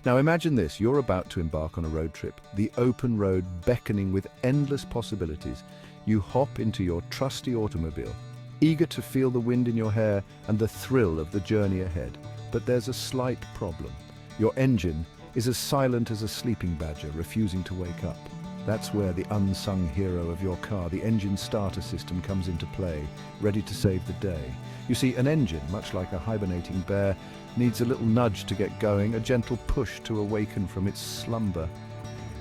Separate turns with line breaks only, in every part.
Now imagine this, you're about to embark on a road trip, the open road beckoning with endless possibilities. You hop into your trusty automobile, eager to feel the wind in your hair and the thrill of the journey ahead. But there's a slight problem. Your engine is as silent as a sleeping badger refusing to wake up. That's where the unsung hero of your car, the engine starter system, comes into play, ready to save the day. You see, an engine, much like a hibernating bear, needs a little nudge to get going, a gentle push to awaken from its slumber.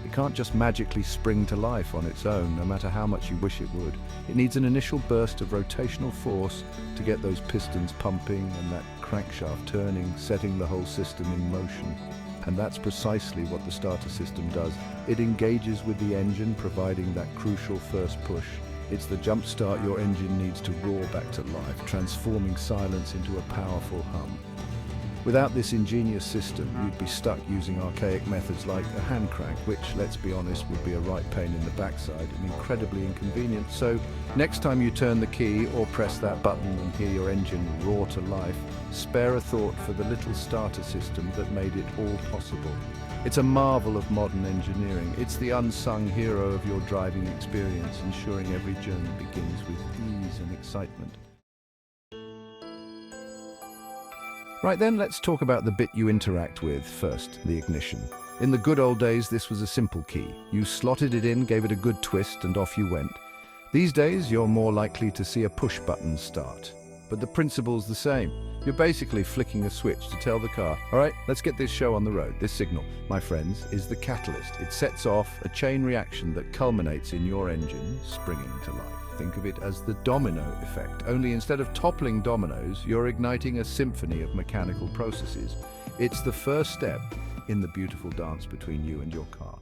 It can't just magically spring to life on its own, no matter how much you wish it would. It needs an initial burst of rotational force to get those pistons pumping and that crankshaft turning, setting the whole system in motion. And that's precisely what the starter system does. It engages with the engine, providing that crucial first push. It's the jump start your engine needs to roar back to life, transforming silence into a powerful hum. Without this ingenious system, you'd be stuck using archaic methods like a hand crank, which, let's be honest, would be a right pain in the backside and incredibly inconvenient. So, next time you turn the key or press that button and hear your engine roar to life, spare a thought for the little starter system that made it all possible. It's a marvel of modern engineering. It's the unsung hero of your driving experience, ensuring every journey begins with ease and excitement. Right then, let's talk about the bit you interact with first, the ignition. In the good old days, this was a simple key. You slotted it in, gave it a good twist, and off you went. These days, you're more likely to see a push-button start. But the principle's the same. You're basically flicking a switch to tell the car, all right, let's get this show on the road. This signal, my friends, is the catalyst. It sets off a chain reaction that culminates in your engine springing to life. Think of it as the domino effect, only instead of toppling dominoes, you're igniting a symphony of mechanical processes. It's the first step in the beautiful dance between you and your car.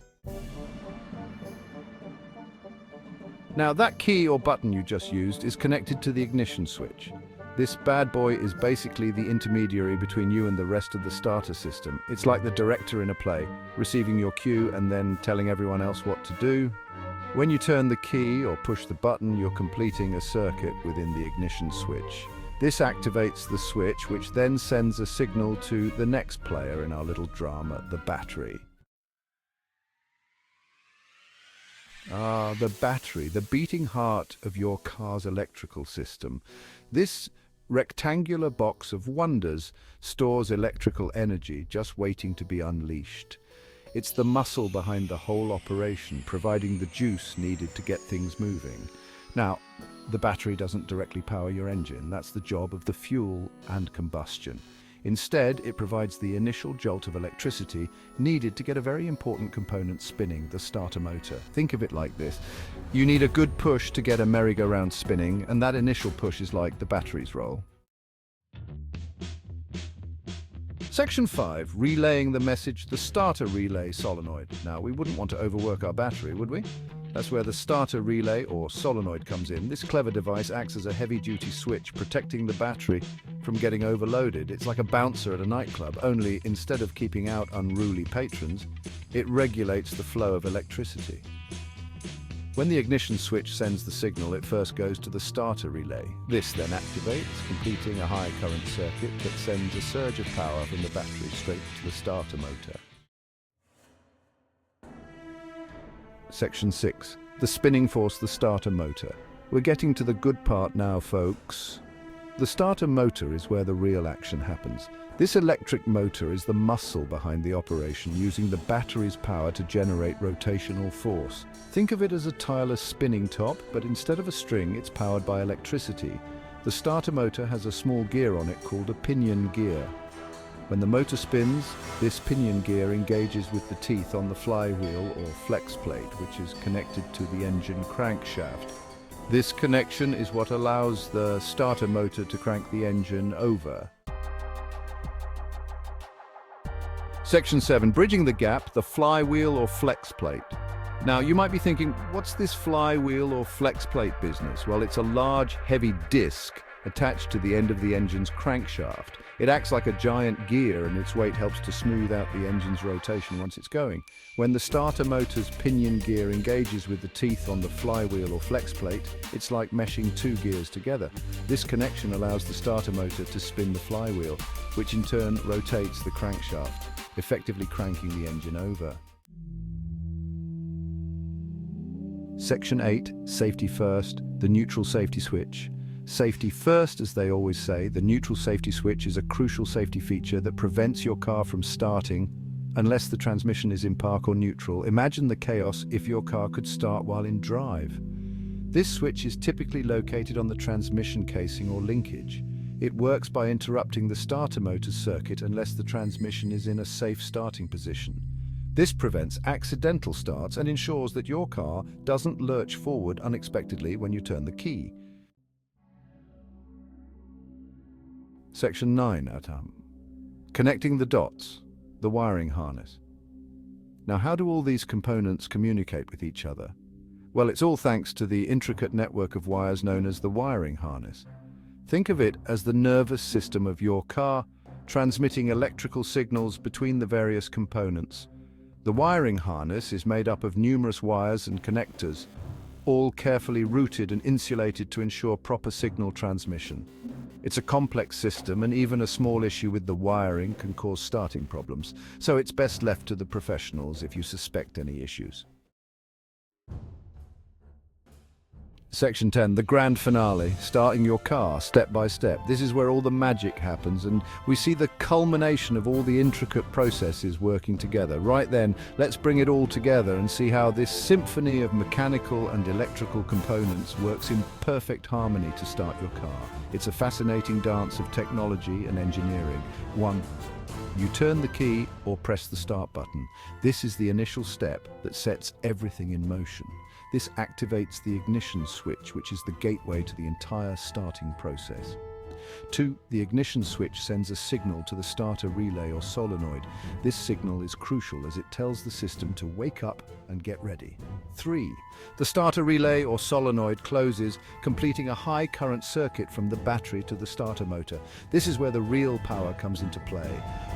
Now, that key or button you just used is connected to the ignition switch. This bad boy is basically the intermediary between you and the rest of the starter system. It's like the director in a play, receiving your cue and then telling everyone else what to do. When you turn the key or push the button, you're completing a circuit within the ignition switch. This activates the switch, which then sends a signal to the next player in our little drama, the battery. Ah, the battery, the beating heart of your car's electrical system. This rectangular box of wonders stores electrical energy just waiting to be unleashed. It's the muscle behind the whole operation, providing the juice needed to get things moving. Now, the battery doesn't directly power your engine. That's the job of the fuel and combustion. Instead, it provides the initial jolt of electricity needed to get a very important component spinning, the starter motor. Think of it like this. You need a good push to get a merry-go-round spinning, and that initial push is like the battery's role. Section 5, relaying the message, the starter relay solenoid. Now, we wouldn't want to overwork our battery, would we? That's where the starter relay, or solenoid, comes in. This clever device acts as a heavy-duty switch, protecting the battery from getting overloaded. It's like a bouncer at a nightclub, only instead of keeping out unruly patrons, it regulates the flow of electricity. When the ignition switch sends the signal, it first goes to the starter relay. This then activates, completing a high current circuit that sends a surge of power from the battery straight to the starter motor. Section 6. The spinning force, the starter motor. We're getting to the good part now, folks. The starter motor is where the real action happens. This electric motor is the muscle behind the operation, using the battery's power to generate rotational force. Think of it as a tireless spinning top, but instead of a string, it's powered by electricity. The starter motor has a small gear on it called a pinion gear. When the motor spins, this pinion gear engages with the teeth on the flywheel or flex plate, which is connected to the engine crankshaft. This connection is what allows the starter motor to crank the engine over. Section 7, bridging the gap, the flywheel or flex plate. Now, you might be thinking, what's this flywheel or flex plate business? Well, it's a large, heavy disc attached to the end of the engine's crankshaft. It acts like a giant gear, and its weight helps to smooth out the engine's rotation once it's going. When the starter motor's pinion gear engages with the teeth on the flywheel or flex plate, it's like meshing two gears together. This connection allows the starter motor to spin the flywheel, which in turn rotates the crankshaft. effectively cranking the engine over. Section 8, Safety First, the neutral safety switch. Safety first, as they always say, the neutral safety switch is a crucial safety feature that prevents your car from starting unless the transmission is in park or neutral. Imagine the chaos if your car could start while in drive. This switch is typically located on the transmission casing or linkage. It works by interrupting the starter motor circuit unless the transmission is in a safe starting position. This prevents accidental starts and ensures that your car doesn't lurch forward unexpectedly when you turn the key. Section 9, connecting the dots, the wiring harness. Now, how do all these components communicate with each other? Well, it's all thanks to the intricate network of wires known as the wiring harness. Think of it as the nervous system of your car, transmitting electrical signals between the various components. The wiring harness is made up of numerous wires and connectors, all carefully routed and insulated to ensure proper signal transmission. It's a complex system, and even a small issue with the wiring can cause starting problems, so it's best left to the professionals if you suspect any issues. Section 10, the grand finale, starting your car step by step. This is where all the magic happens, and we see the culmination of all the intricate processes working together. Right then, let's bring it all together and see how this symphony of mechanical and electrical components works in perfect harmony to start your car. It's a fascinating dance of technology and engineering. 1. You turn the key or press the start button. This is the initial step that sets everything in motion. This activates the ignition switch, which is the gateway to the entire starting process. 2. The ignition switch sends a signal to the starter relay or solenoid. This signal is crucial as it tells the system to wake up and get ready. 3. The starter relay or solenoid closes, completing a high current circuit from the battery to the starter motor. This is where the real power comes into play.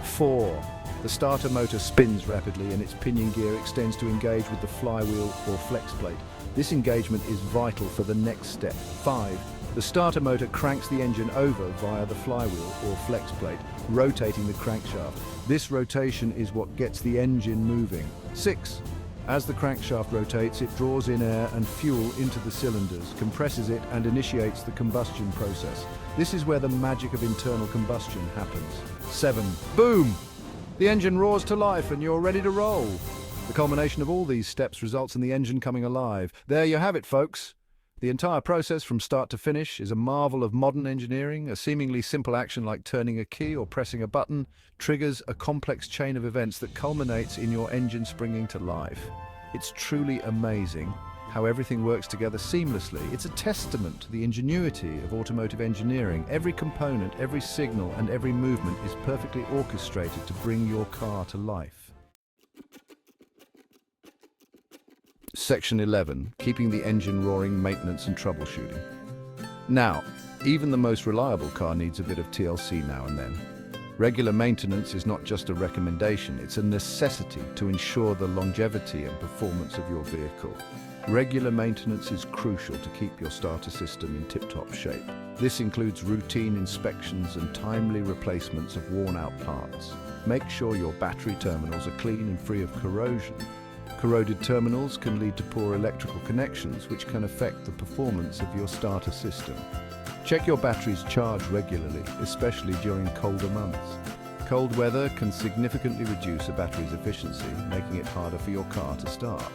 4. The starter motor spins rapidly and its pinion gear extends to engage with the flywheel or flex plate. This engagement is vital for the next step. 5. The starter motor cranks the engine over via the flywheel or flex plate, rotating the crankshaft. This rotation is what gets the engine moving. 6. As the crankshaft rotates, it draws in air and fuel into the cylinders, compresses it, and initiates the combustion process. This is where the magic of internal combustion happens. 7. Boom! The engine roars to life and you're ready to roll. The culmination of all these steps results in the engine coming alive. There you have it, folks. The entire process from start to finish is a marvel of modern engineering. A seemingly simple action like turning a key or pressing a button triggers a complex chain of events that culminates in your engine springing to life. It's truly amazing how everything works together seamlessly. It's a testament to the ingenuity of automotive engineering. Every component, every signal, and every movement is perfectly orchestrated to bring your car to life. Section 11, keeping the engine roaring, maintenance and troubleshooting. Now, even the most reliable car needs a bit of TLC now and then. Regular maintenance is not just a recommendation, it's a necessity to ensure the longevity and performance of your vehicle. Regular maintenance is crucial to keep your starter system in tip-top shape. This includes routine inspections and timely replacements of worn-out parts. Make sure your battery terminals are clean and free of corrosion. Corroded terminals can lead to poor electrical connections, which can affect the performance of your starter system. Check your battery's charge regularly, especially during colder months. Cold weather can significantly reduce a battery's efficiency, making it harder for your car to start.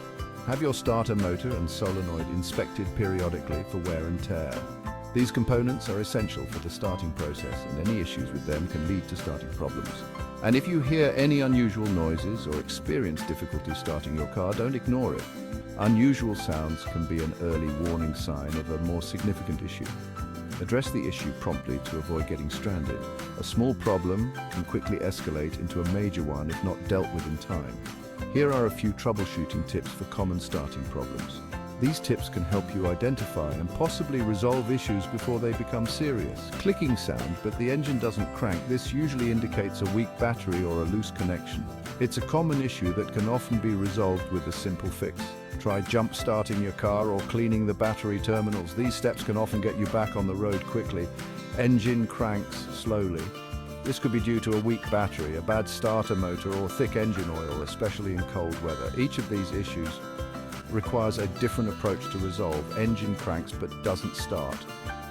Have your starter motor and solenoid inspected periodically for wear and tear. These components are essential for the starting process, and any issues with them can lead to starting problems. And if you hear any unusual noises or experience difficulty starting your car, don't ignore it. Unusual sounds can be an early warning sign of a more significant issue. Address the issue promptly to avoid getting stranded. A small problem can quickly escalate into a major one if not dealt with in time. Here are a few troubleshooting tips for common starting problems. These tips can help you identify and possibly resolve issues before they become serious. Clicking sound, but the engine doesn't crank. This usually indicates a weak battery or a loose connection. It's a common issue that can often be resolved with a simple fix. Try jump starting your car or cleaning the battery terminals. These steps can often get you back on the road quickly. Engine cranks slowly. This could be due to a weak battery, a bad starter motor, or thick engine oil, especially in cold weather. Each of these issues requires a different approach to resolve. Engine cranks but doesn't start.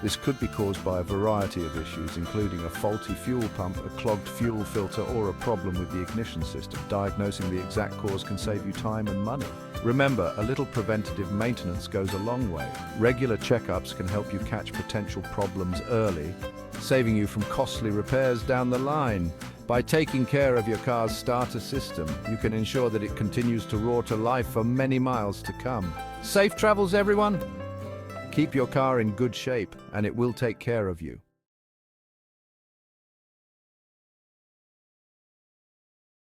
This could be caused by a variety of issues, including a faulty fuel pump, a clogged fuel filter, or a problem with the ignition system. Diagnosing the exact cause can save you time and money. Remember, a little preventative maintenance goes a long way. Regular checkups can help you catch potential problems early, saving you from costly repairs down the line. By taking care of your car's starter system, you can ensure that it continues to roar to life for many miles to come. Safe travels, everyone! Keep your car in good shape, and it will take care of you.